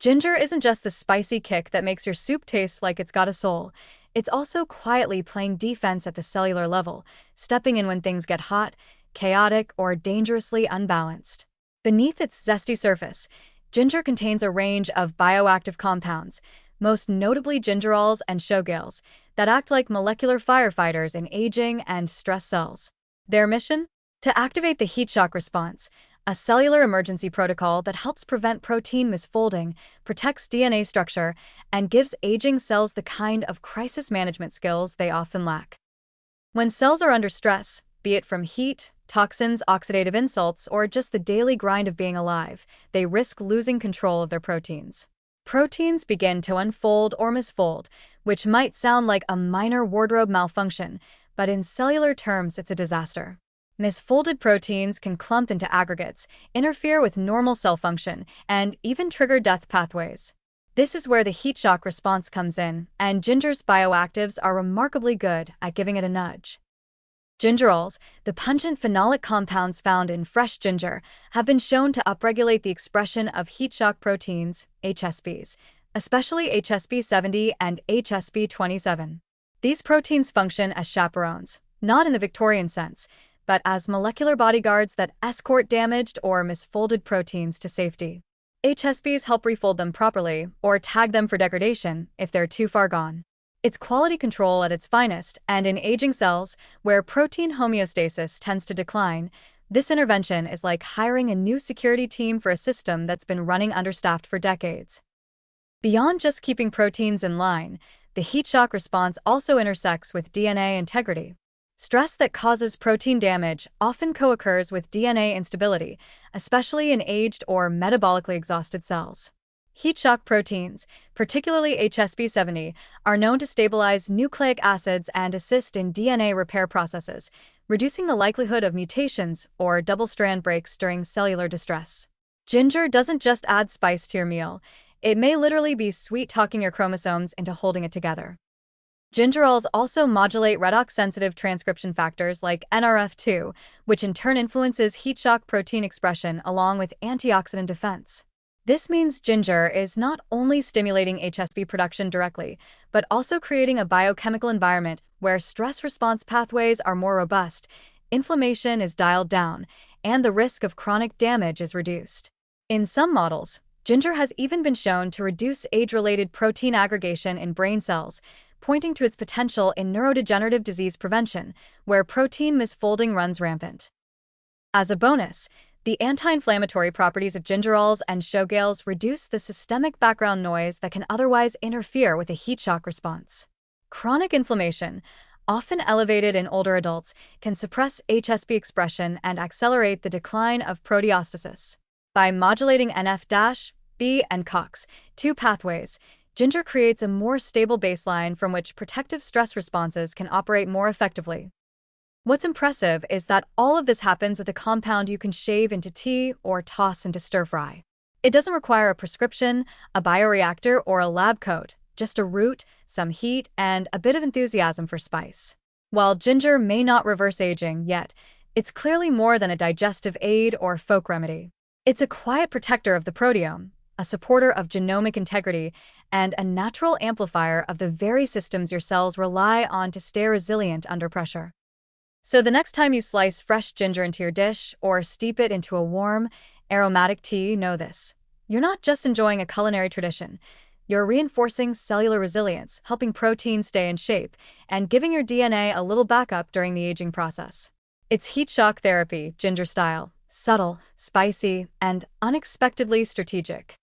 Ginger isn't just the spicy kick that makes your soup taste like it's got a soul. It's also quietly playing defense at the cellular level, stepping in when things get hot, chaotic, or dangerously unbalanced. Beneath its zesty surface, ginger contains a range of bioactive compounds, most notably gingerols and showgirls, that act like molecular firefighters in aging and stress cells. Their mission? To activate the heat shock response, a cellular emergency protocol that helps prevent protein misfolding, protects DNA structure, and gives aging cells the kind of crisis management skills they often lack. When cells are under stress, be it from heat, toxins, oxidative insults, or just the daily grind of being alive, they risk losing control of their proteins. Proteins begin to unfold or misfold, which might sound like a minor wardrobe malfunction, but in cellular terms, it's a disaster. Misfolded proteins can clump into aggregates, interfere with normal cell function, and even trigger death pathways. This is where the heat shock response comes in, and ginger's bioactives are remarkably good at giving it a nudge. Gingerols, the pungent phenolic compounds found in fresh ginger, have been shown to upregulate the expression of heat shock proteins, HSPs, especially HSP70 and HSP27. These proteins function as chaperones, not in the Victorian sense, but as molecular bodyguards that escort damaged or misfolded proteins to safety. HSPs help refold them properly or tag them for degradation if they're too far gone. It's quality control at its finest, and in aging cells, where protein homeostasis tends to decline, this intervention is like hiring a new security team for a system that's been running understaffed for decades. Beyond just keeping proteins in line, the heat shock response also intersects with DNA integrity. Stress that causes protein damage often co-occurs with DNA instability, especially in aged or metabolically exhausted cells. Heat shock proteins, particularly HSP70, are known to stabilize nucleic acids and assist in DNA repair processes, reducing the likelihood of mutations or double-strand breaks during cellular distress. Ginger doesn't just add spice to your meal, it may literally be sweet-talking your chromosomes into holding it together. Gingerols also modulate redox-sensitive transcription factors like NRF2, which in turn influences heat shock protein expression along with antioxidant defense. This means ginger is not only stimulating HSP production directly, but also creating a biochemical environment where stress response pathways are more robust, inflammation is dialed down, and the risk of chronic damage is reduced. In some models, ginger has even been shown to reduce age-related protein aggregation in brain cells, pointing to its potential in neurodegenerative disease prevention, where protein misfolding runs rampant. As a bonus, the anti-inflammatory properties of gingerols and showgirls reduce the systemic background noise that can otherwise interfere with a heat shock response. Chronic inflammation, often elevated in older adults, can suppress HSP expression and accelerate the decline of proteostasis. By modulating NF-B and COX, two pathways, ginger creates a more stable baseline from which protective stress responses can operate more effectively. What's impressive is that all of this happens with a compound you can shave into tea or toss into stir-fry. It doesn't require a prescription, a bioreactor, or a lab coat, just a root, some heat, and a bit of enthusiasm for spice. While ginger may not reverse aging yet, it's clearly more than a digestive aid or folk remedy. It's a quiet protector of the proteome, a supporter of genomic integrity, and a natural amplifier of the very systems your cells rely on to stay resilient under pressure. So the next time you slice fresh ginger into your dish or steep it into a warm, aromatic tea, know this. You're not just enjoying a culinary tradition. You're reinforcing cellular resilience, helping proteins stay in shape, and giving your DNA a little backup during the aging process. It's heat shock therapy, ginger style, subtle, spicy, and unexpectedly strategic.